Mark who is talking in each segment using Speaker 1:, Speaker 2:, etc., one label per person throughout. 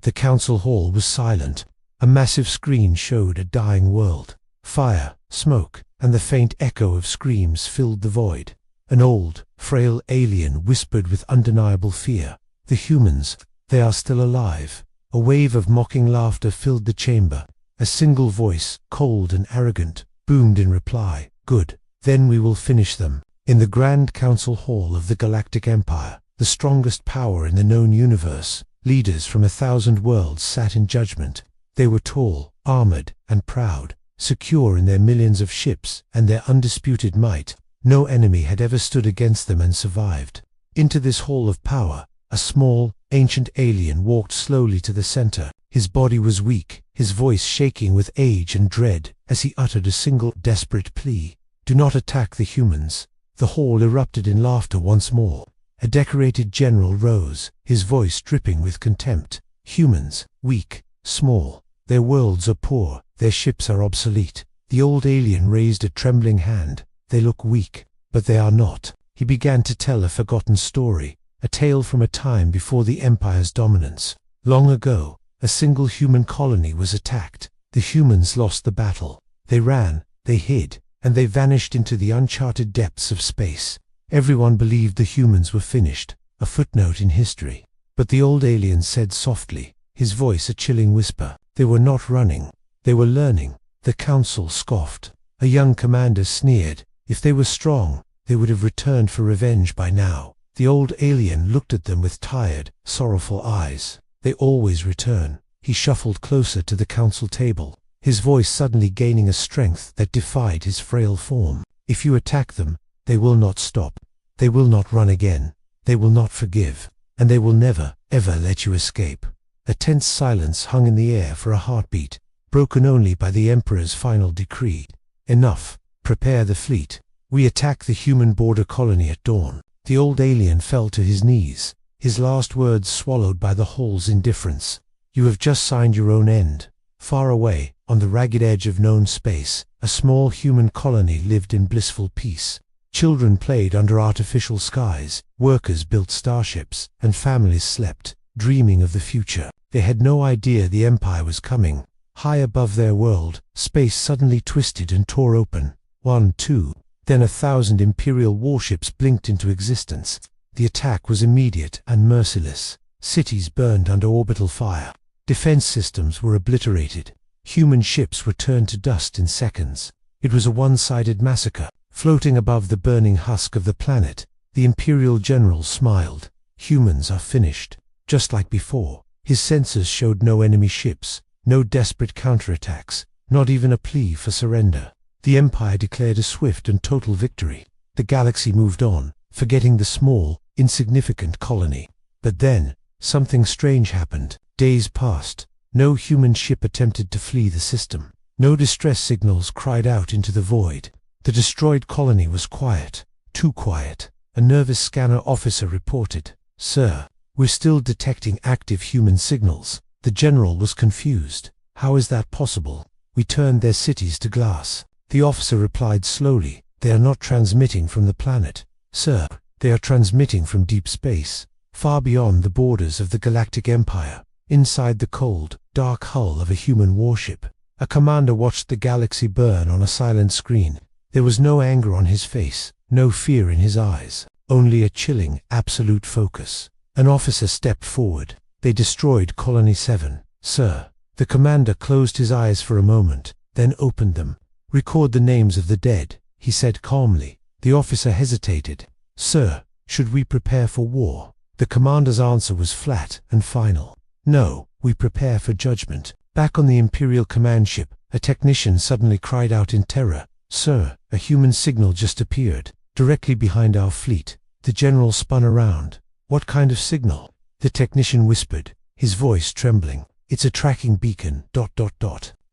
Speaker 1: The council hall was silent. A massive screen showed a dying world. Fire, smoke, and the faint echo of screams filled the void. An old, frail alien whispered with undeniable fear, "The humans, they are still alive." A wave of mocking laughter filled the chamber. A single voice, cold and arrogant, boomed in reply, "Good, then we will finish them." In the Grand Council Hall of the Galactic Empire, the strongest power in the known universe, leaders from 1,000 worlds sat in judgment. They were tall, armored, and proud, secure in their millions of ships and their undisputed might. No enemy had ever stood against them and survived. Into this hall of power, a small, ancient alien walked slowly to the center. His body was weak, his voice shaking with age and dread as he uttered a single desperate plea. "Do not attack the humans." The hall erupted in laughter once more. A decorated general rose, his voice dripping with contempt. "Humans, weak, small. Their worlds are poor, their ships are obsolete." The old alien raised a trembling hand. "They look weak, but they are not." He began to tell a forgotten story, a tale from a time before the Empire's dominance. Long ago, a single human colony was attacked. The humans lost the battle. They ran, they hid, and they vanished into the uncharted depths of space. Everyone believed the humans were finished, a footnote in history. But the old alien said softly, his voice a chilling whisper, "They were not running, they were learning." The council scoffed. A young commander sneered. If they were strong, they would have returned for revenge by now. The old alien looked at them with tired, sorrowful eyes. "They always return." He shuffled closer to the council table, his voice suddenly gaining a strength that defied his frail form. "If you attack them, they will not stop. They will not run again. They will not forgive. And they will never, ever let you escape." A tense silence hung in the air for a heartbeat, broken only by the Emperor's final decree. "Enough. Prepare the fleet. We attack the human border colony at dawn." The old alien fell to his knees, his last words swallowed by the hall's indifference. "You have just signed your own end." Far away, on the ragged edge of known space, a small human colony lived in blissful peace. Children played under artificial skies, workers built starships, and families slept, dreaming of the future. They had no idea the Empire was coming. High above their world, space suddenly twisted and tore open. 1, 2, then 1,000 Imperial warships blinked into existence. The attack was immediate and merciless. Cities burned under orbital fire. Defense systems were obliterated. Human ships were turned to dust in seconds. It was a one-sided massacre. Floating above the burning husk of the planet, the Imperial general smiled. "Humans are finished." Just like before, his sensors showed no enemy ships, no desperate counterattacks, not even a plea for surrender. The Empire declared a swift and total victory. The galaxy moved on, forgetting the small, insignificant colony. But then, something strange happened. Days passed. No human ship attempted to flee the system. No distress signals cried out into the void. The destroyed colony was quiet, too quiet. A nervous scanner officer reported, "Sir, we're still detecting active human signals." The general was confused. "How is that possible? We turned their cities to glass." The officer replied slowly, "They are not transmitting from the planet, sir. They are transmitting from deep space, far beyond the borders of the Galactic Empire, inside the cold, dark hull of a human warship." A commander watched the galaxy burn on a silent screen. There was no anger on his face, no fear in his eyes, only a chilling, absolute focus. An officer stepped forward. "They destroyed Colony 7, sir." The commander closed his eyes for a moment, then opened them. "Record the names of the dead," he said calmly. The officer hesitated. "Sir, should we prepare for war?" The commander's answer was flat and final. "No, we prepare for judgment." Back on the Imperial command ship, a technician suddenly cried out in terror, "Sir, a human signal just appeared, directly behind our fleet." The general spun around. "What kind of signal?" The technician whispered, his voice trembling. "It's a tracking beacon, ...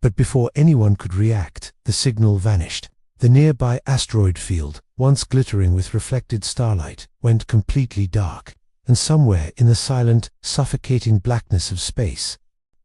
Speaker 1: But before anyone could react, the signal vanished. The nearby asteroid field, once glittering with reflected starlight, went completely dark. And somewhere in the silent, suffocating blackness of space,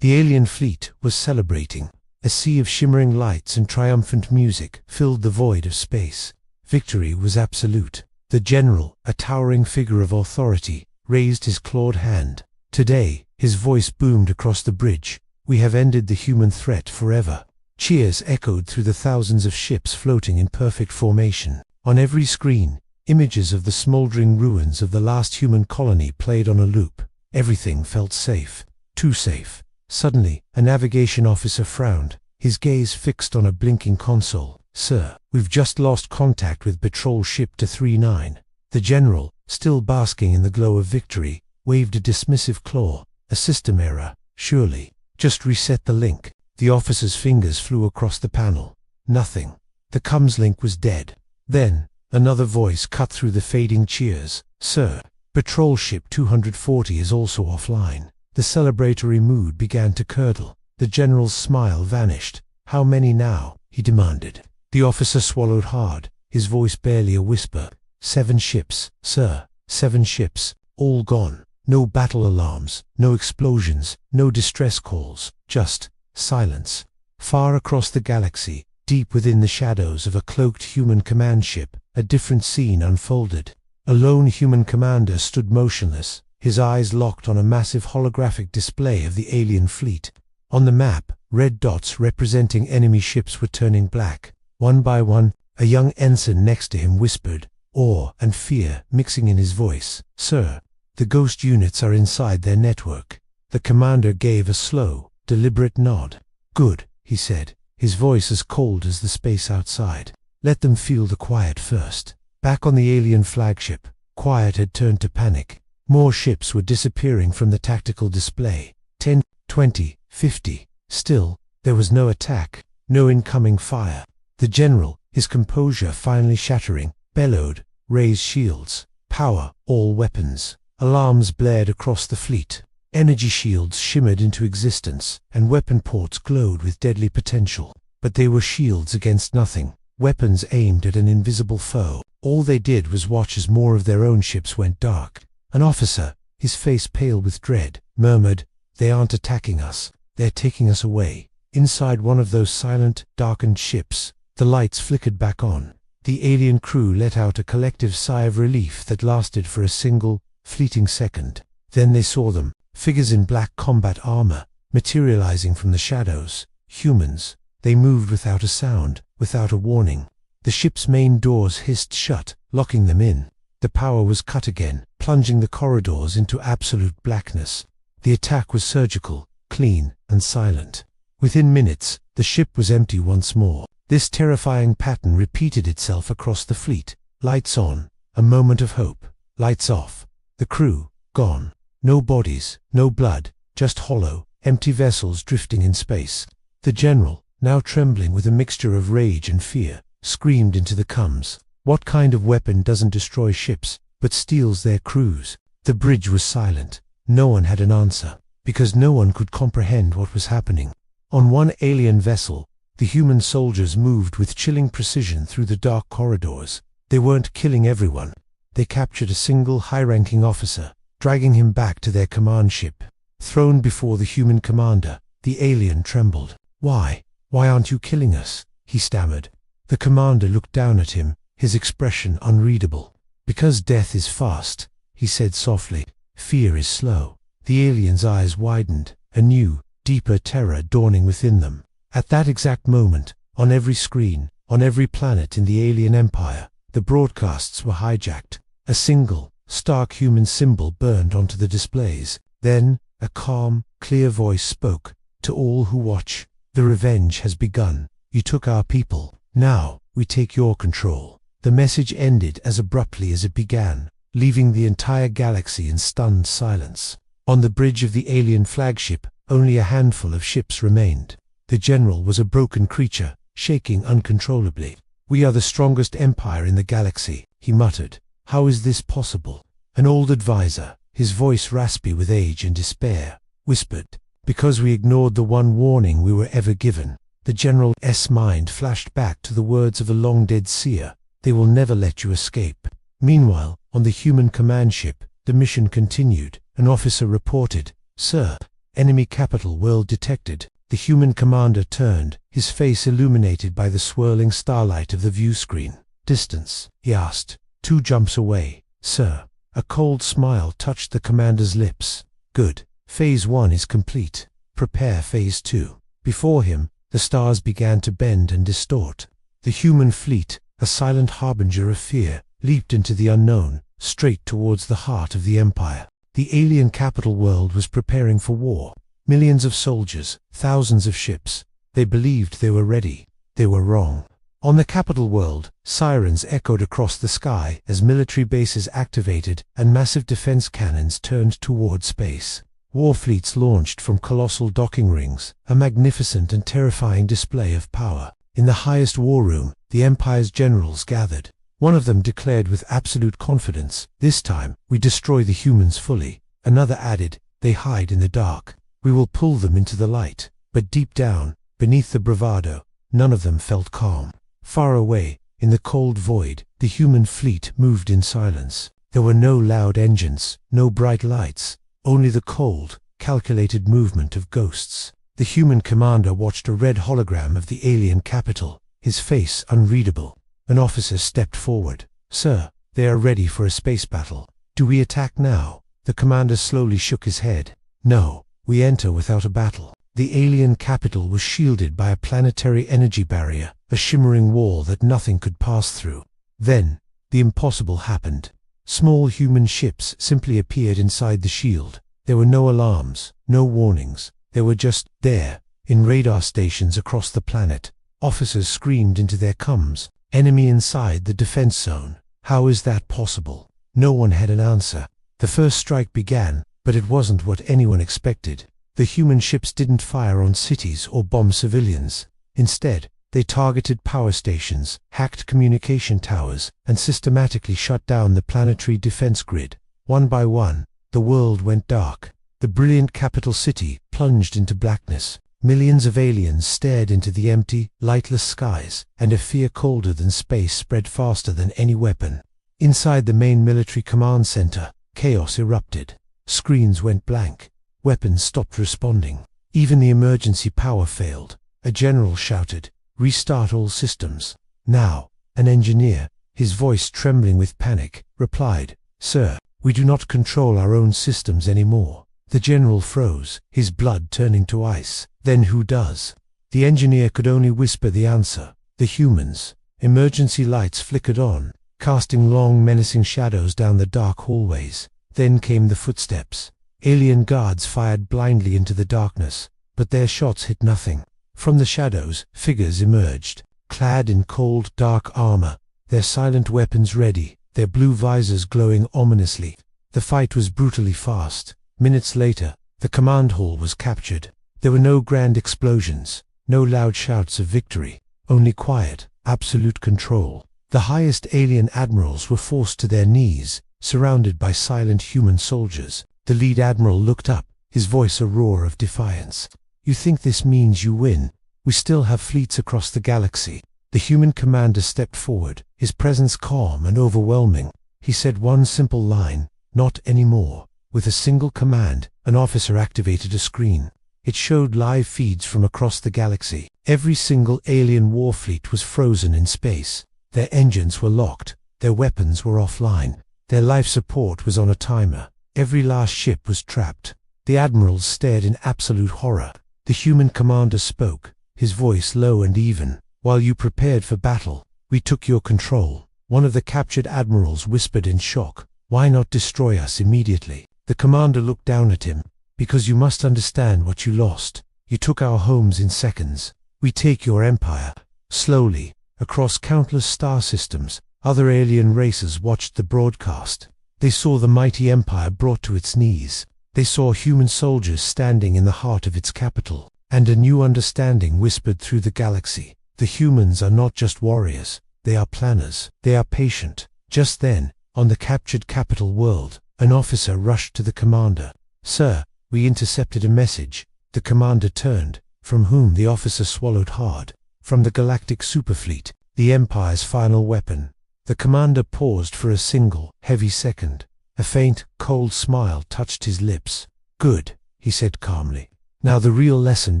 Speaker 1: the alien fleet was celebrating. A sea of shimmering lights and triumphant music filled the void of space. Victory was absolute. The general, a towering figure of authority, raised his clawed hand. "Today, His voice boomed across the bridge. "We have ended the human threat forever." Cheers echoed through the thousands of ships floating in perfect formation. On every screen, images of the smoldering ruins of the last human colony played on a loop. Everything felt safe. Too safe. Suddenly, a navigation officer frowned, his gaze fixed on a blinking console. "Sir, we've just lost contact with patrol ship 239. The general, still basking in the glow of victory, waved a dismissive claw. "A system error, surely. Just reset the link." The officer's fingers flew across the panel. Nothing. The comms link was dead. Then, another voice cut through the fading cheers. "Sir, patrol ship 240 is also offline." The celebratory mood began to curdle. The general's smile vanished. "How many now?" he demanded. The officer swallowed hard, his voice barely a whisper. 7 ships, sir. 7 ships, all gone. No battle alarms, no explosions, no distress calls, just silence. Far across the galaxy, deep within the shadows of a cloaked human command ship, a different scene unfolded. A lone human commander stood motionless, his eyes locked on a massive holographic display of the alien fleet. On the map, red dots representing enemy ships were turning black. One by one, a young ensign next to him whispered, awe and fear mixing in his voice. "Sir, the ghost units are inside their network." The commander gave a slow, deliberate nod. "Good," he said, his voice as cold as the space outside. "Let them feel the quiet first." Back on the alien flagship, quiet had turned to panic. More ships were disappearing from the tactical display. 10, 20, 50. Still, there was no attack, no incoming fire. The general, his composure finally shattering, bellowed, "Raise shields. Power all weapons." Alarms blared across the fleet. Energy shields shimmered into existence, and weapon ports glowed with deadly potential. But they were shields against nothing, weapons aimed at an invisible foe. All they did was watch as more of their own ships went dark. An officer, his face pale with dread, murmured, "They aren't attacking us, they're taking us away." Inside one of those silent, darkened ships, the lights flickered back on. The alien crew let out a collective sigh of relief that lasted for a single, fleeting second. Then they saw them, figures in black combat armor, materializing from the shadows. Humans. They moved without a sound, without a warning. The ship's main doors hissed shut, locking them in. The power was cut again, plunging the corridors into absolute blackness. The attack was surgical, clean, and silent. Within minutes, the ship was empty once more. This terrifying pattern repeated itself across the fleet. Lights on, a moment of hope. Lights off. The crew, gone. No bodies, no blood, just hollow, empty vessels drifting in space. The general, now trembling with a mixture of rage and fear, screamed into the comms. What kind of weapon doesn't destroy ships, but steals their crews? The bridge was silent. No one had an answer, because no one could comprehend what was happening. On one alien vessel, the human soldiers moved with chilling precision through the dark corridors. They weren't killing everyone. They captured a single high-ranking officer, dragging him back to their command ship. Thrown before the human commander, the alien trembled. Why aren't you killing us?" he stammered. The commander looked down at him, his expression unreadable. "Because death is fast," he said softly. "Fear is slow." The alien's eyes widened, a new, deeper terror dawning within them. At that exact moment, on every screen, on every planet in the alien empire, the broadcasts were hijacked. A single, stark human symbol burned onto the displays. Then, a calm, clear voice spoke. "To all who watch, the revenge has begun. You took our people. Now, we take your control." The message ended as abruptly as it began, leaving the entire galaxy in stunned silence. On the bridge of the alien flagship, only a handful of ships remained. The general was a broken creature, shaking uncontrollably. "We are the strongest empire in the galaxy," he muttered. "How is this possible?" An old advisor, his voice raspy with age and despair, whispered, "Because we ignored the one warning we were ever given." The general's mind flashed back to the words of a long-dead seer. "They will never let you escape." Meanwhile, on the human command ship, the mission continued. An officer reported, "Sir, enemy capital world detected." The human commander turned, his face illuminated by the swirling starlight of the view screen. "Distance?" he asked. "2 jumps away, sir." A cold smile touched the commander's lips. "Good. Phase 1 is complete. Prepare Phase 2. Before him, the stars began to bend and distort. The human fleet, a silent harbinger of fear, leaped into the unknown, straight towards the heart of the Empire. The alien capital world was preparing for war. Millions of soldiers, thousands of ships. They believed they were ready. They were wrong. On the capital world, sirens echoed across the sky as military bases activated and massive defense cannons turned toward space. War fleets launched from colossal docking rings, a magnificent and terrifying display of power. In the highest war room, the Empire's generals gathered. One of them declared with absolute confidence, "This time, we destroy the humans fully." Another added, "They hide in the dark. We will pull them into the light." But deep down, beneath the bravado, none of them felt calm. Far away, in the cold void, the human fleet moved in silence. There were no loud engines, no bright lights, only the cold, calculated movement of ghosts. The human commander watched a red hologram of the alien capital, his face unreadable. An officer stepped forward. "Sir, they are ready for a space battle. Do we attack now?" The commander slowly shook his head. "No, we enter without a battle." The alien capital was shielded by a planetary energy barrier, a shimmering wall that nothing could pass through. Then, the impossible happened. Small human ships simply appeared inside the shield. There were no alarms, no warnings. They were just there, in radar stations across the planet. Officers screamed into their comms. "Enemy inside the defense zone. How is that possible?" No one had an answer. The first strike began, but it wasn't what anyone expected. The human ships didn't fire on cities or bomb civilians. Instead, they targeted power stations, hacked communication towers, and systematically shut down the planetary defense grid. One by one, the world went dark. The brilliant capital city plunged into blackness. Millions of aliens stared into the empty, lightless skies, and a fear colder than space spread faster than any weapon. Inside the main military command center, chaos erupted. Screens went blank. Weapons stopped responding. Even the emergency power failed. A general shouted, "Restart all systems." Now, an engineer, his voice trembling with panic, replied, "Sir, we do not control our own systems anymore." The general froze, his blood turning to ice. Then who does? The engineer could only whisper the answer. The humans. Emergency lights flickered on, casting long menacing shadows down the dark hallways. Then came the footsteps. Alien guards fired blindly into the darkness, but their shots hit nothing. From the shadows, figures emerged, clad in cold, dark armor, their silent weapons ready, their blue visors glowing ominously. The fight was brutally fast. Minutes later, the command hall was captured. There were no grand explosions, no loud shouts of victory, only quiet, absolute control. The highest alien admirals were forced to their knees, surrounded by silent human soldiers. The lead admiral looked up, his voice a roar of defiance. "You think this means you win? We still have fleets across the galaxy." The human commander stepped forward, his presence calm and overwhelming. He said one simple line, "Not anymore." With a single command, an officer activated a screen. It showed live feeds from across the galaxy. Every single alien war fleet was frozen in space. Their engines were locked, their weapons were offline, their life support was on a timer. Every last ship was trapped. The admirals stared in absolute horror. The human commander spoke, his voice low and even. "While you prepared for battle, we took your control." One of the captured admirals whispered in shock, "Why not destroy us immediately?" The commander looked down at him. "Because you must understand what you lost. You took our homes in seconds. We take your empire." Slowly, across countless star systems, other alien races watched the broadcast. They saw the mighty empire brought to its knees. They saw human soldiers standing in the heart of its capital. And a new understanding whispered through the galaxy. The humans are not just warriors. They are planners. They are patient. Just then, on the captured capital world, an officer rushed to the commander. "Sir, we intercepted a message." The commander turned, from whom the officer swallowed hard. "From the galactic superfleet, the Empire's final weapon." The commander paused for a single, heavy second. A faint, cold smile touched his lips. "Good," he said calmly. "Now the real lesson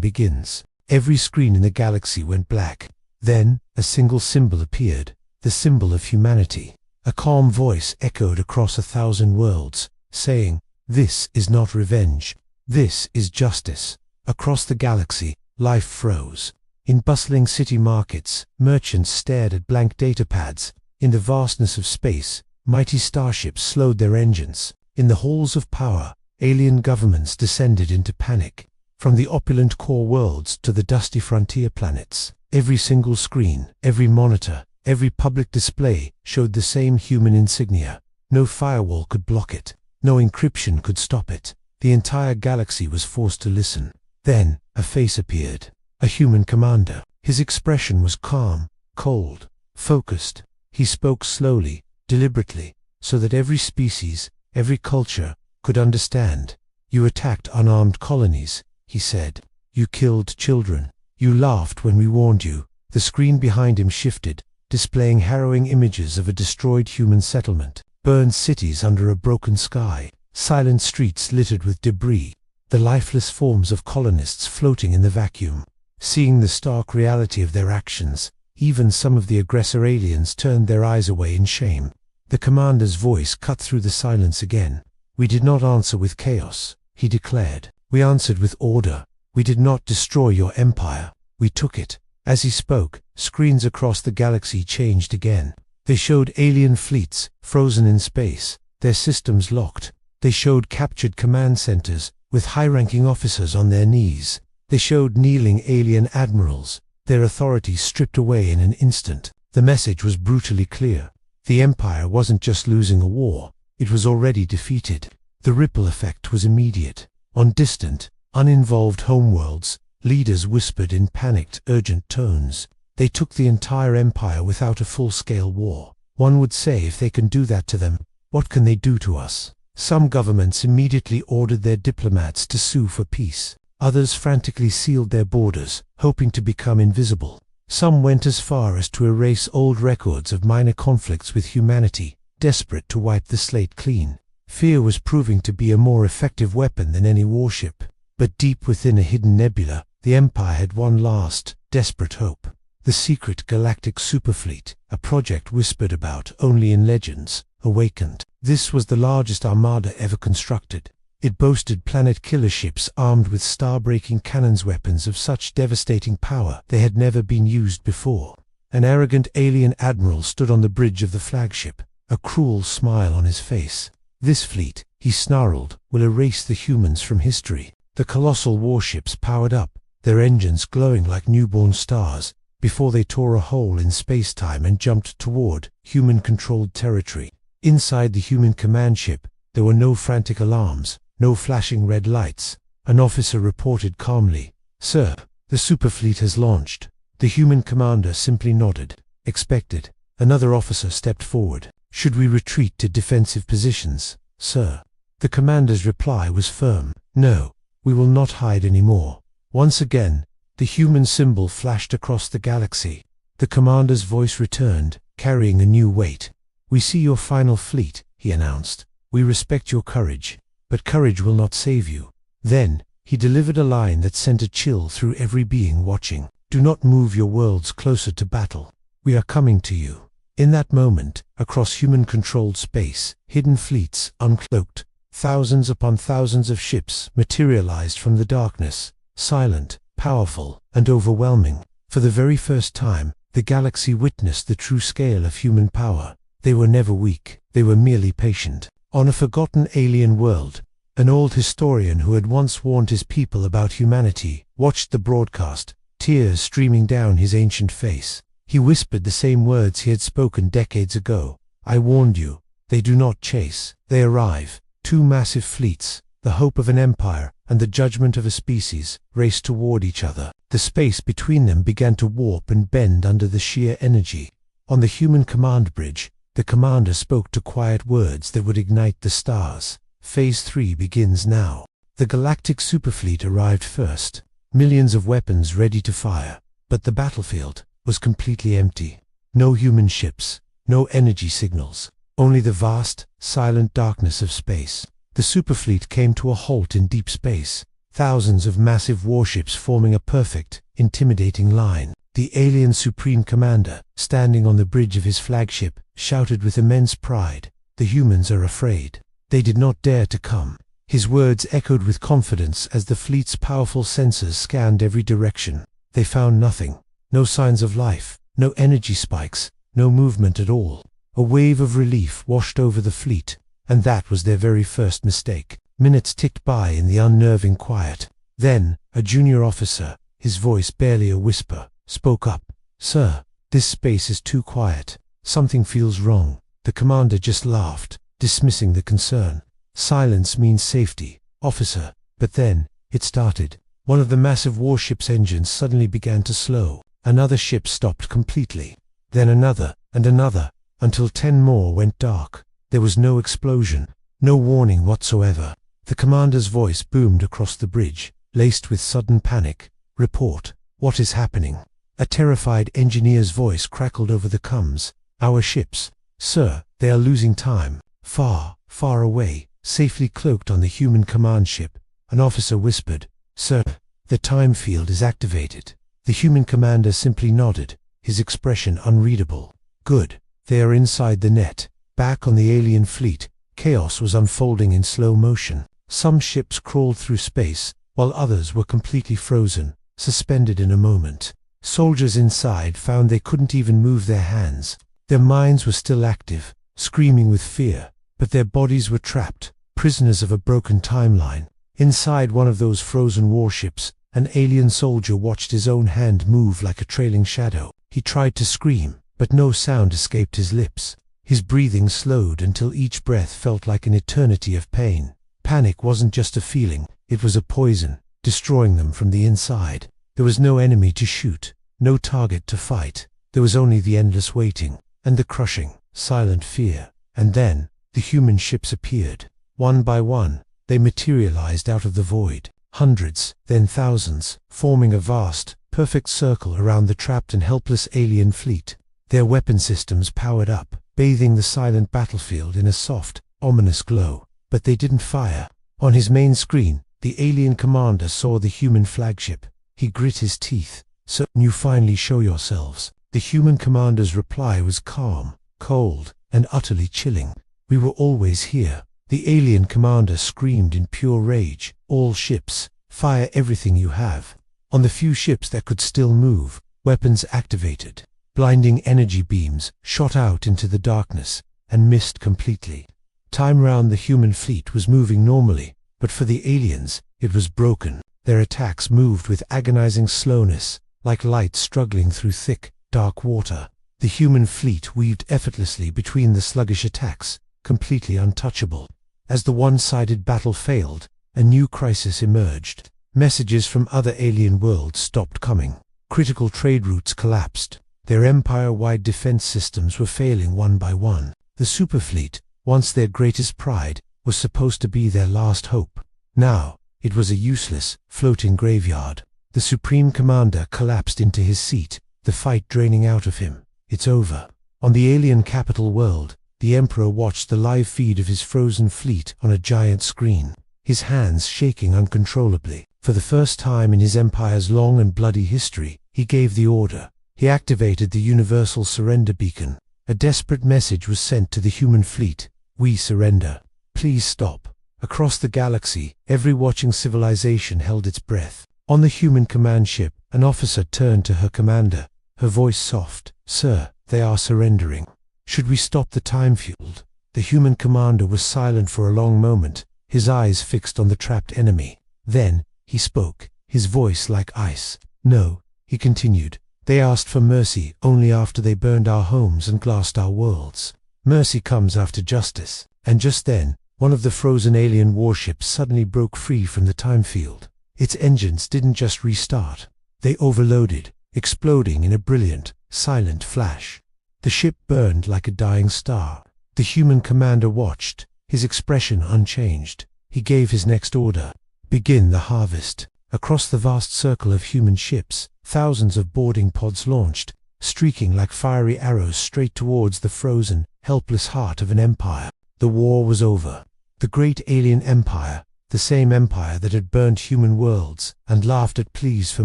Speaker 1: begins." Every screen in the galaxy went black. Then, a single symbol appeared, the symbol of humanity. A calm voice echoed across 1,000 worlds, saying, "This is not revenge. This is justice. Across the galaxy, life froze. In bustling city markets, merchants stared at blank datapads. In the vastness of space, mighty starships slowed their engines. In the halls of power, alien governments descended into panic. From the opulent core worlds to the dusty frontier planets, every single screen, every monitor, every public display showed the same human insignia. No firewall could block it. No encryption could stop it. The entire galaxy was forced to listen. Then, a face appeared. A human commander. His expression was calm, cold, focused. He spoke slowly, deliberately, so that every species, every culture, could understand. You attacked unarmed colonies, he said. You killed children. You laughed when we warned you. The screen behind him shifted, displaying harrowing images of a destroyed human settlement. Burned cities under a broken sky. Silent streets littered with debris. The lifeless forms of colonists floating in the vacuum. Seeing the stark reality of their actions, even some of the aggressor aliens turned their eyes away in shame. The commander's voice cut through the silence again. We did not answer with chaos, he declared. We answered with order. We did not destroy your empire. We took it. As he spoke, screens across the galaxy changed again. They showed alien fleets, frozen in space, their systems locked. They showed captured command centers, with high-ranking officers on their knees. They showed kneeling alien admirals, their authority stripped away in an instant. The message was brutally clear. The Empire wasn't just losing a war, it was already defeated. The ripple effect was immediate. On distant, uninvolved homeworlds, leaders whispered in panicked, urgent tones. They took the entire empire without a full-scale war. One would say, if they can do that to them, what can they do to us? Some governments immediately ordered their diplomats to sue for peace. Others frantically sealed their borders, hoping to become invisible. Some went as far as to erase old records of minor conflicts with humanity, desperate to wipe the slate clean. Fear was proving to be a more effective weapon than any warship. But deep within a hidden nebula, the Empire had one last, desperate hope. The secret galactic superfleet, a project whispered about only in legends, awakened. This was the largest armada ever constructed. It boasted planet-killer ships armed with star-breaking cannons, weapons of such devastating power they had never been used before. An arrogant alien admiral stood on the bridge of the flagship, a cruel smile on his face. This fleet, he snarled, will erase the humans from history. The colossal warships powered up, their engines glowing like newborn stars, before they tore a hole in space-time and jumped toward human-controlled territory. Inside the human command ship, there were no frantic alarms, no flashing red lights. An officer reported calmly, "Sir, the superfleet has launched." The human commander simply nodded. "Expected." Another officer stepped forward. "Should we retreat to defensive positions, sir?" The commander's reply was firm. "No, we will not hide anymore." Once again, the human symbol flashed across the galaxy. The commander's voice returned, carrying a new weight. "We see your final fleet," he announced. "We respect your courage, but courage will not save you." Then, he delivered a line that sent a chill through every being watching. "Do not move your worlds closer to battle. We are coming to you." In that moment, across human-controlled space, hidden fleets uncloaked. Thousands upon thousands of ships materialized from the darkness, silent, powerful, and overwhelming. For the very first time, the galaxy witnessed the true scale of human power. They were never weak, they were merely patient. On a forgotten alien world, an old historian who had once warned his people about humanity watched the broadcast, tears streaming down his ancient face. He whispered the same words he had spoken decades ago. "I warned you. They do not chase, they arrive." Two massive fleets, the hope of an empire and the judgment of a species, raced toward each other. The space between them began to warp and bend under the sheer energy. On the human command bridge, the commander spoke to quiet words that would ignite the stars. Phase 3 begins now. The galactic superfleet arrived first, millions of weapons ready to fire, but the battlefield was completely empty. No human ships, no energy signals, only the vast, silent darkness of space. The superfleet came to a halt in deep space, thousands of massive warships forming a perfect, intimidating line. The alien Supreme Commander, standing on the bridge of his flagship, shouted with immense pride, "The humans are afraid. They did not dare to come. His words echoed with confidence as the fleet's powerful sensors scanned every direction. They found nothing. No signs of life, no energy spikes, no movement at all. A wave of relief washed over the fleet, and that was their very first mistake. Minutes ticked by in the unnerving quiet. Then, a junior officer, his voice barely a whisper, spoke up. "Sir, this space is too quiet. Something feels wrong." The commander just laughed, dismissing the concern. "Silence means safety, officer." But then, it started. One of the massive warship's engines suddenly began to slow. Another ship stopped completely. Then another, and another, until 10 more went dark. There was no explosion, no warning whatsoever. The commander's voice boomed across the bridge, laced with sudden panic. "Report. What is happening?" A terrified engineer's voice crackled over the comms. "Our ships. Sir, they are losing time. Far, far away, safely cloaked on the human command ship." An officer whispered, "Sir, the time field is activated." The human commander simply nodded, his expression unreadable. "Good. They are inside the net." Back on the alien fleet, chaos was unfolding in slow motion. Some ships crawled through space, while others were completely frozen, suspended in a moment. Soldiers inside found they couldn't even move their hands. Their minds were still active, screaming with fear, but their bodies were trapped, prisoners of a broken timeline. Inside one of those frozen warships, an alien soldier watched his own hand move like a trailing shadow. He tried to scream, but no sound escaped his lips. His breathing slowed until each breath felt like an eternity of pain. Panic wasn't just a feeling, it was a poison, destroying them from the inside. There was no enemy to shoot, no target to fight. There was only the endless waiting, and the crushing, silent fear. And then, the human ships appeared. One by one, they materialized out of the void. Hundreds, then thousands, forming a vast, perfect circle around the trapped and helpless alien fleet. Their weapon systems powered up, bathing the silent battlefield in a soft, ominous glow. But they didn't fire. On his main screen, the alien commander saw the human flagship. He grit his teeth. "So, you finally show yourselves." The human commander's reply was calm, cold, and utterly chilling. "We were always here." The alien commander screamed in pure rage. "All ships, fire everything you have." On the few ships that could still move, weapons activated. Blinding energy beams shot out into the darkness and missed completely. Time around the human fleet was moving normally, but for the aliens, it was broken. Their attacks moved with agonizing slowness, like light struggling through thick, dark water. The human fleet weaved effortlessly between the sluggish attacks, completely untouchable. As the one-sided battle failed, a new crisis emerged. Messages from other alien worlds stopped coming. Critical trade routes collapsed. Their empire-wide defense systems were failing one by one. The superfleet, once their greatest pride, was supposed to be their last hope. Now, it was a useless, floating graveyard. The Supreme Commander collapsed into his seat, the fight draining out of him. "It's over." On the alien capital world, the Emperor watched the live feed of his frozen fleet on a giant screen, his hands shaking uncontrollably. For the first time in his empire's long and bloody history, he gave the order. He activated the universal surrender beacon. A desperate message was sent to the human fleet. "We surrender. Please stop." Across the galaxy, every watching civilization held its breath. On the human command ship, an officer turned to her commander, her voice soft. "Sir, they are surrendering. Should we stop the time field?" The human commander was silent for a long moment, his eyes fixed on the trapped enemy. Then, he spoke, his voice like ice. "No," he continued. "They asked for mercy only after they burned our homes and glassed our worlds. Mercy comes after justice." And just then, one of the frozen alien warships suddenly broke free from the time field. Its engines didn't just restart. They overloaded, exploding in a brilliant, silent flash. The ship burned like a dying star. The human commander watched, his expression unchanged. He gave his next order. "Begin the harvest." Across the vast circle of human ships, thousands of boarding pods launched, streaking like fiery arrows straight towards the frozen, helpless heart of an empire. The war was over. The great alien empire, the same empire that had burned human worlds and laughed at pleas for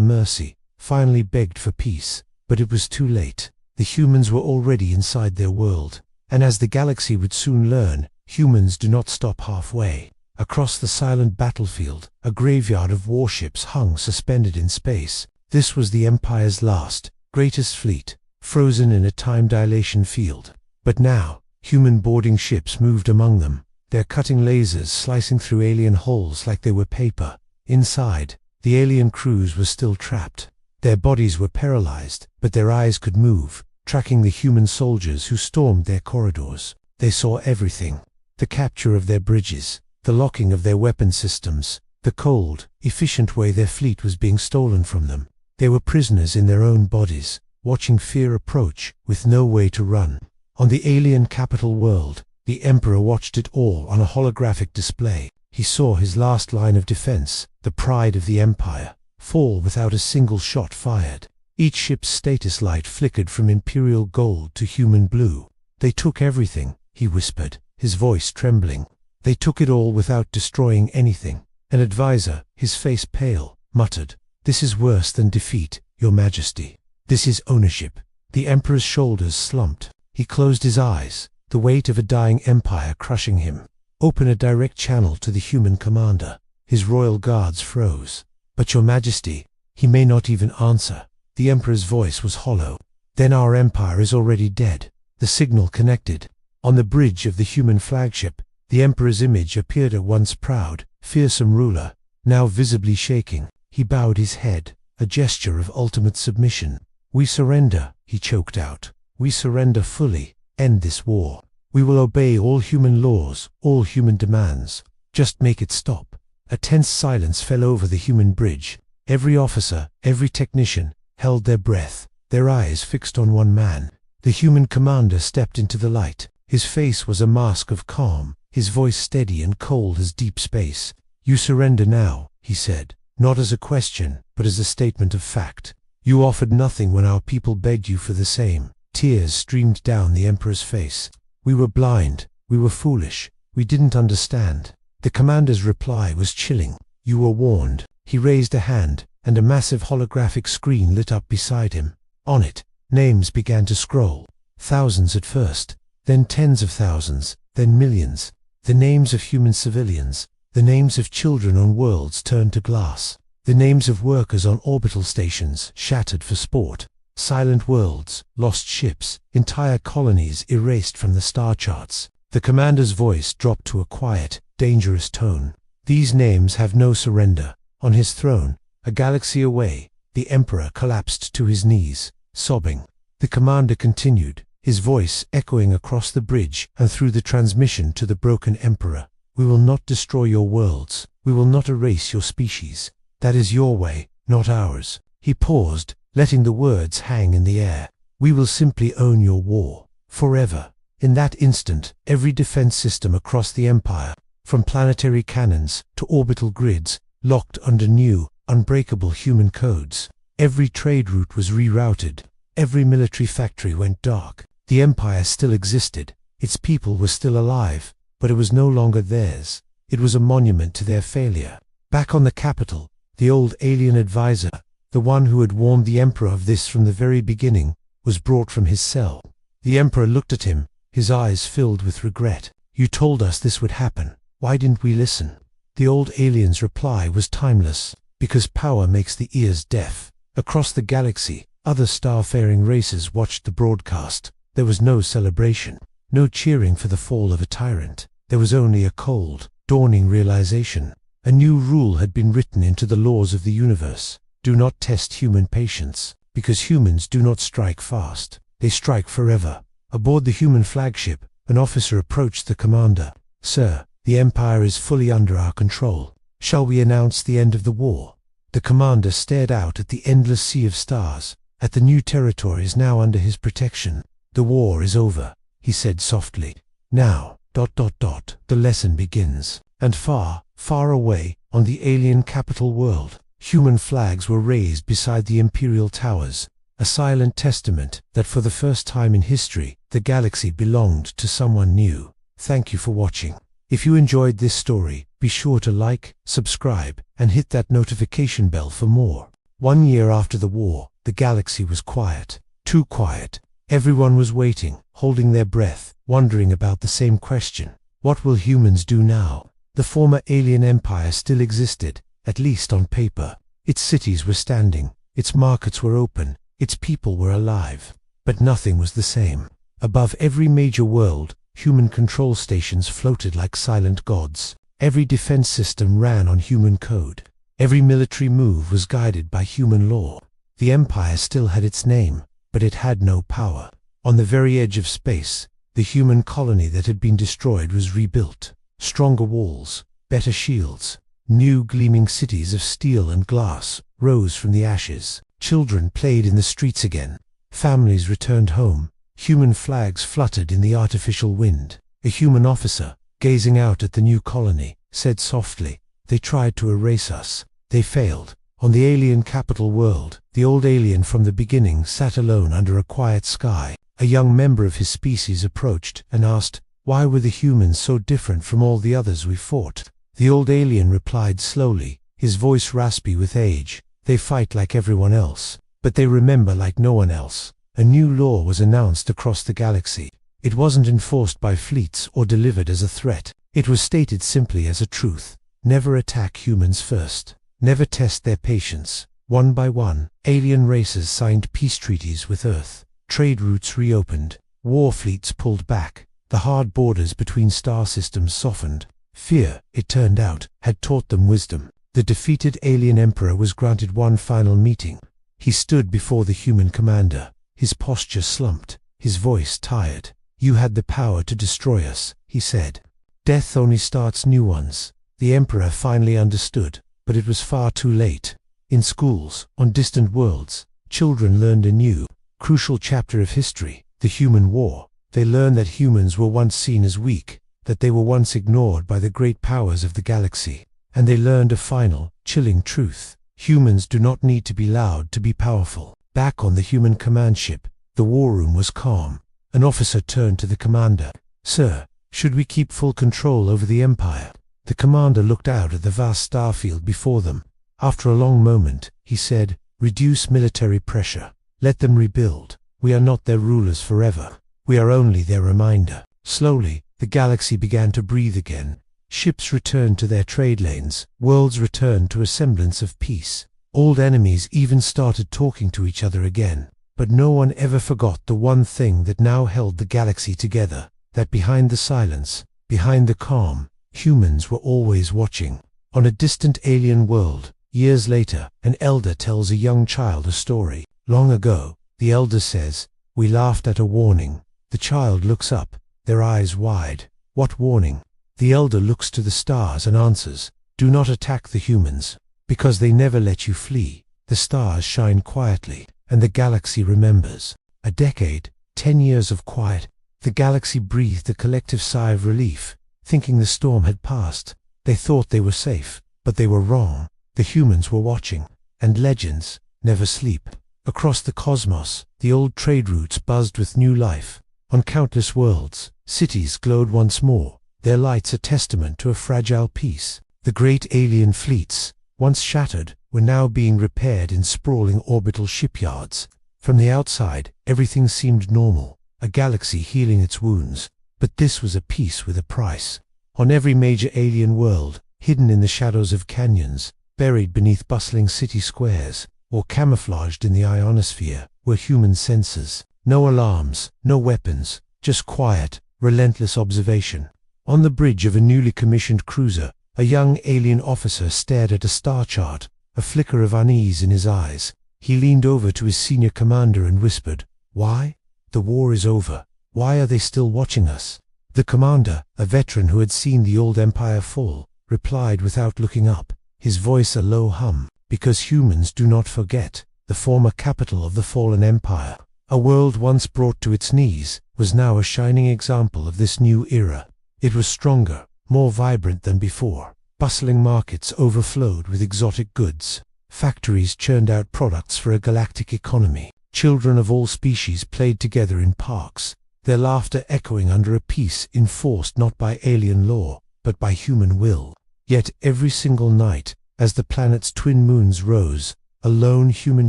Speaker 1: mercy, finally begged for peace. But it was too late. The humans were already inside their world. And as the galaxy would soon learn, humans do not stop halfway. Across the silent battlefield, a graveyard of warships hung suspended in space. This was the Empire's last, greatest fleet, frozen in a time dilation field. But now, human boarding ships moved among them, their cutting lasers slicing through alien hulls like they were paper. Inside, the alien crews were still trapped. Their bodies were paralyzed, but their eyes could move, tracking the human soldiers who stormed their corridors. They saw everything: the capture of their bridges, the locking of their weapon systems, the cold, efficient way their fleet was being stolen from them. They were prisoners in their own bodies, watching fear approach, with no way to run. On the alien capital world, the Emperor watched it all on a holographic display. He saw his last line of defense, the pride of the Empire, fall without a single shot fired. Each ship's status light flickered from imperial gold to human blue. "They took everything," he whispered, his voice trembling. "They took it all without destroying anything." An advisor, his face pale, muttered, "This is worse than defeat, Your Majesty. This is ownership." The Emperor's shoulders slumped. He closed his eyes, the weight of a dying empire crushing him. "Open a direct channel to the human commander." His royal guards froze. "But Your Majesty," he may not even answer. The Emperor's voice was hollow. "Then our empire is already dead." The signal connected. On the bridge of the human flagship, the Emperor's image appeared, at once proud, fearsome ruler, now visibly shaking. He bowed his head, a gesture of ultimate submission. "We surrender," he choked out. "We surrender fully. End this war. We will obey all human laws, all human demands. Just make it stop." A tense silence fell over the human bridge. Every officer, every technician, held their breath, their eyes fixed on one man. The human commander stepped into the light. His face was a mask of calm, his voice steady and cold as deep space. "You surrender now," he said, not as a question, but as a statement of fact. "You offered nothing when our people begged you for the same." Tears streamed down the Emperor's face. "We were blind, we were foolish, we didn't understand." The commander's reply was chilling. "You were warned." He raised a hand, and a massive holographic screen lit up beside him. On it, names began to scroll. Thousands at first, then tens of thousands, then millions. The names of human civilians, the names of children on worlds turned to glass, the names of workers on orbital stations shattered for sport. Silent worlds, lost ships, entire colonies erased from the star charts. The commander's voice dropped to a quiet, dangerous tone. "These names have no surrender." On his throne, a galaxy away, the Emperor collapsed to his knees, sobbing. The commander continued, his voice echoing across the bridge and through the transmission to the broken Emperor. "We will not destroy your worlds. We will not erase your species. That is your way, not ours." He paused, letting the words hang in the air. "We will simply own your war, forever." In that instant, every defense system across the Empire, from planetary cannons to orbital grids, locked under new, unbreakable human codes. Every trade route was rerouted. Every military factory went dark. The Empire still existed. Its people were still alive, but it was no longer theirs. It was a monument to their failure. Back on the capital, the old alien advisor, the one who had warned the Emperor of this from the very beginning, was brought from his cell. The Emperor looked at him, his eyes filled with regret. "You told us this would happen. Why didn't we listen?" The old alien's reply was timeless. "Because power makes the ears deaf." Across the galaxy, other starfaring races watched the broadcast. There was no celebration, no cheering for the fall of a tyrant. There was only a cold, dawning realization. A new rule had been written into the laws of the universe. Do not test human patience, because humans do not strike fast. They strike forever. Aboard the human flagship, an officer approached the commander. "Sir, the Empire is fully under our control. Shall we announce the end of the war?" The commander stared out at the endless sea of stars, at the new territories now under his protection. "The war is over," he said softly. "Now, ... the lesson begins." And far, far away, on the alien capital world, human flags were raised beside the imperial towers, a silent testament that for the first time in history, the galaxy belonged to someone new. Thank you for watching. If you enjoyed this story, be sure to like, subscribe, and hit that notification bell for more. 1 year after the war, the galaxy was quiet. Too quiet. Everyone was waiting, holding their breath, wondering about the same question. What will humans do now? The former alien empire still existed, at least on paper. Its cities were standing, its markets were open, its people were alive. But nothing was the same. Above every major world, human control stations floated like silent gods. Every defense system ran on human code. Every military move was guided by human law. The empire still had its name, but it had no power. On the very edge of space, the human colony that had been destroyed was rebuilt. Stronger walls, better shields, new gleaming cities of steel and glass rose from the ashes. Children played in the streets again. Families returned home. Human flags fluttered in the artificial wind. A human officer, gazing out at the new colony, said softly, "They tried to erase us. They failed." On the alien capital world, the old alien from the beginning sat alone under a quiet sky. A young member of his species approached and asked, "Why were the humans so different from all the others we fought?" The old alien replied slowly, his voice raspy with age, "They fight like everyone else, but they remember like no one else." A new law was announced across the galaxy. It wasn't enforced by fleets or delivered as a threat. It was stated simply as a truth. Never attack humans first. Never test their patience. One by one, alien races signed peace treaties with Earth. Trade routes reopened. War fleets pulled back. The hard borders between star systems softened. Fear, it turned out, had taught them wisdom. The defeated alien emperor was granted one final meeting. He stood before the human commander, his posture slumped, his voice tired. "You had the power to destroy us," he said. "Death only starts new ones." The emperor finally understood, but it was far too late. In schools, on distant worlds, children learned a new, crucial chapter of history, the human war. They learned that humans were once seen as weak, that they were once ignored by the great powers of the galaxy. And they learned a final, chilling truth. Humans do not need to be loud to be powerful. Back on the human command ship, the war room was calm. An officer turned to the commander. "Sir, should we keep full control over the Empire?" The commander looked out at the vast starfield before them. After a long moment, he said, "Reduce military pressure. Let them rebuild. We are not their rulers forever. We are only their reminder." Slowly, the galaxy began to breathe again. Ships returned to their trade lanes. Worlds returned to a semblance of peace. Old enemies even started talking to each other again. But no one ever forgot the one thing that now held the galaxy together, that behind the silence, behind the calm, humans were always watching. On a distant alien world, years later, an elder tells a young child a story. Long ago, the elder says, "We laughed at a warning." The child looks up, their eyes wide. "What warning?" The elder looks to the stars and answers, "Do not attack the humans, because they never let you flee." The stars shine quietly, and the galaxy remembers. A decade, 10 years of quiet, the galaxy breathed a collective sigh of relief, thinking the storm had passed. They thought they were safe, but they were wrong. The humans were watching, and legends never sleep. Across the cosmos, the old trade routes buzzed with new life. On countless worlds, cities glowed once more, their lights a testament to a fragile peace. The great alien fleets, once shattered, were now being repaired in sprawling orbital shipyards. From the outside, everything seemed normal, a galaxy healing its wounds. But this was a peace with a price. On every major alien world, hidden in the shadows of canyons, buried beneath bustling city squares, or camouflaged in the ionosphere, were human sensors. No alarms, no weapons, just quiet, relentless observation. On the bridge of a newly commissioned cruiser, a young alien officer stared at a star chart, a flicker of unease in his eyes. He leaned over to his senior commander and whispered, "Why? The war is over. Why are they still watching us?" The commander, a veteran who had seen the old empire fall, replied without looking up, his voice a low hum, "Because humans do not forget. The former capital of the fallen empire, a world once brought to its knees, was now a shining example of this new era. It was stronger, more vibrant than before. Bustling markets overflowed with exotic goods. Factories churned out products for a galactic economy. Children of all species played together in parks, their laughter echoing under a peace enforced not by alien law, but by human will. Yet every single night, as the planet's twin moons rose, a lone human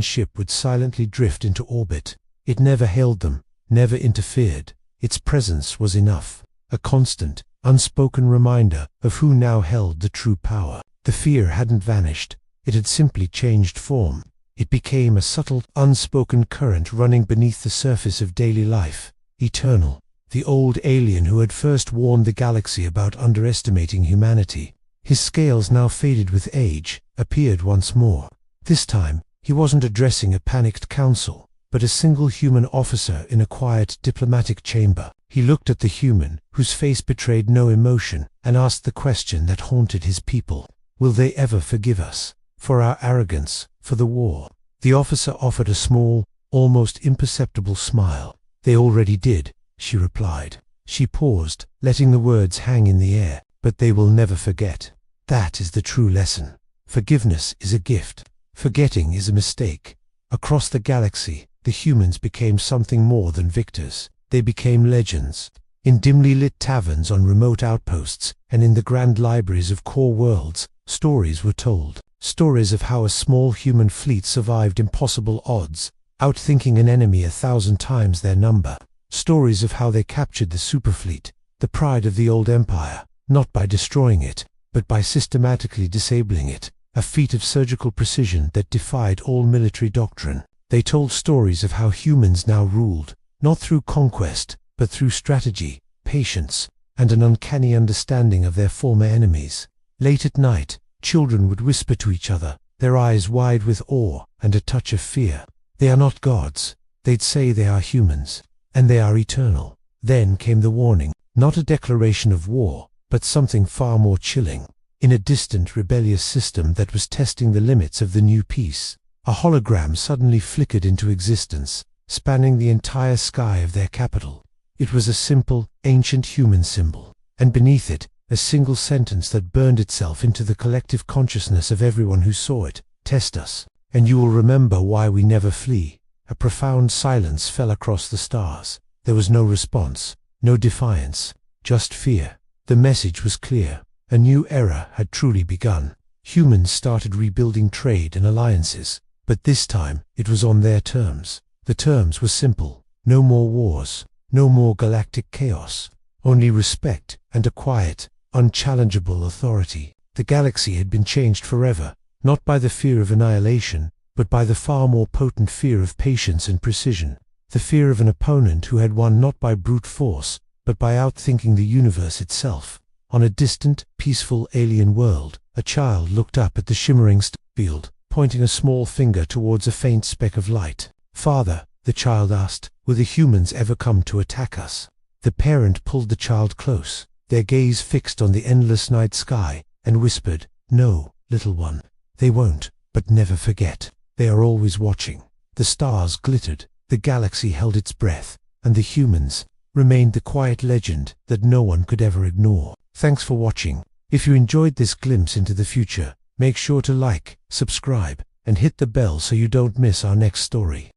Speaker 1: ship would silently drift into orbit. It never hailed them, never interfered. Its presence was enough, a constant, unspoken reminder of who now held the true power. The fear hadn't vanished, it had simply changed form. It became a subtle, unspoken current running beneath the surface of daily life, eternal. The old alien who had first warned the galaxy about underestimating humanity, his scales now faded with age, appeared once more. This time, he wasn't addressing a panicked council, but a single human officer in a quiet diplomatic chamber. He looked at the human, whose face betrayed no emotion, and asked the question that haunted his people. Will they ever forgive us? For our arrogance, for the war? The officer offered a small, almost imperceptible smile. They already did, she replied. She paused, letting the words hang in the air. But they will never forget. That is the true lesson. Forgiveness is a gift. Forgetting is a mistake. Across the galaxy, the humans became something more than victors. They became legends. In dimly lit taverns on remote outposts, and in the grand libraries of core worlds, stories were told. Stories of how a small human fleet survived impossible odds, outthinking an enemy 1,000 times their number. Stories of how they captured the superfleet, the pride of the old empire, not by destroying it, but by systematically disabling it, a feat of surgical precision that defied all military doctrine. They told stories of how humans now ruled, not through conquest, but through strategy, patience, and an uncanny understanding of their former enemies. Late at night, children would whisper to each other, their eyes wide with awe and a touch of fear. They are not gods, they'd say. They are humans, and they are eternal. Then came the warning, not a declaration of war, but something far more chilling. In a distant, rebellious system that was testing the limits of the new peace, a hologram suddenly flickered into existence, spanning the entire sky of their capital. It was a simple, ancient human symbol, and beneath it, a single sentence that burned itself into the collective consciousness of everyone who saw it. Test us, and you will remember why we never flee. A profound silence fell across the stars. There was no response, no defiance, just fear. The message was clear. A new era had truly begun. Humans started rebuilding trade and alliances, but this time it was on their terms. The terms were simple. No more wars, no more galactic chaos, only respect and a quiet, unchallengeable authority. The galaxy had been changed forever, not by the fear of annihilation, but by the far more potent fear of patience and precision. The fear of an opponent who had won not by brute force, but by outthinking the universe itself. On a distant, peaceful alien world, a child looked up at the shimmering field, pointing a small finger towards a faint speck of light. "Father," the child asked, "will the humans ever come to attack us?" The parent pulled the child close, their gaze fixed on the endless night sky, and whispered, "No, little one. They won't, but never forget. They are always watching." The stars glittered, the galaxy held its breath, and the humans remained the quiet legend that no one could ever ignore. Thanks for watching. If you enjoyed this glimpse into the future, make sure to like, subscribe, and hit the bell so you don't miss our next story.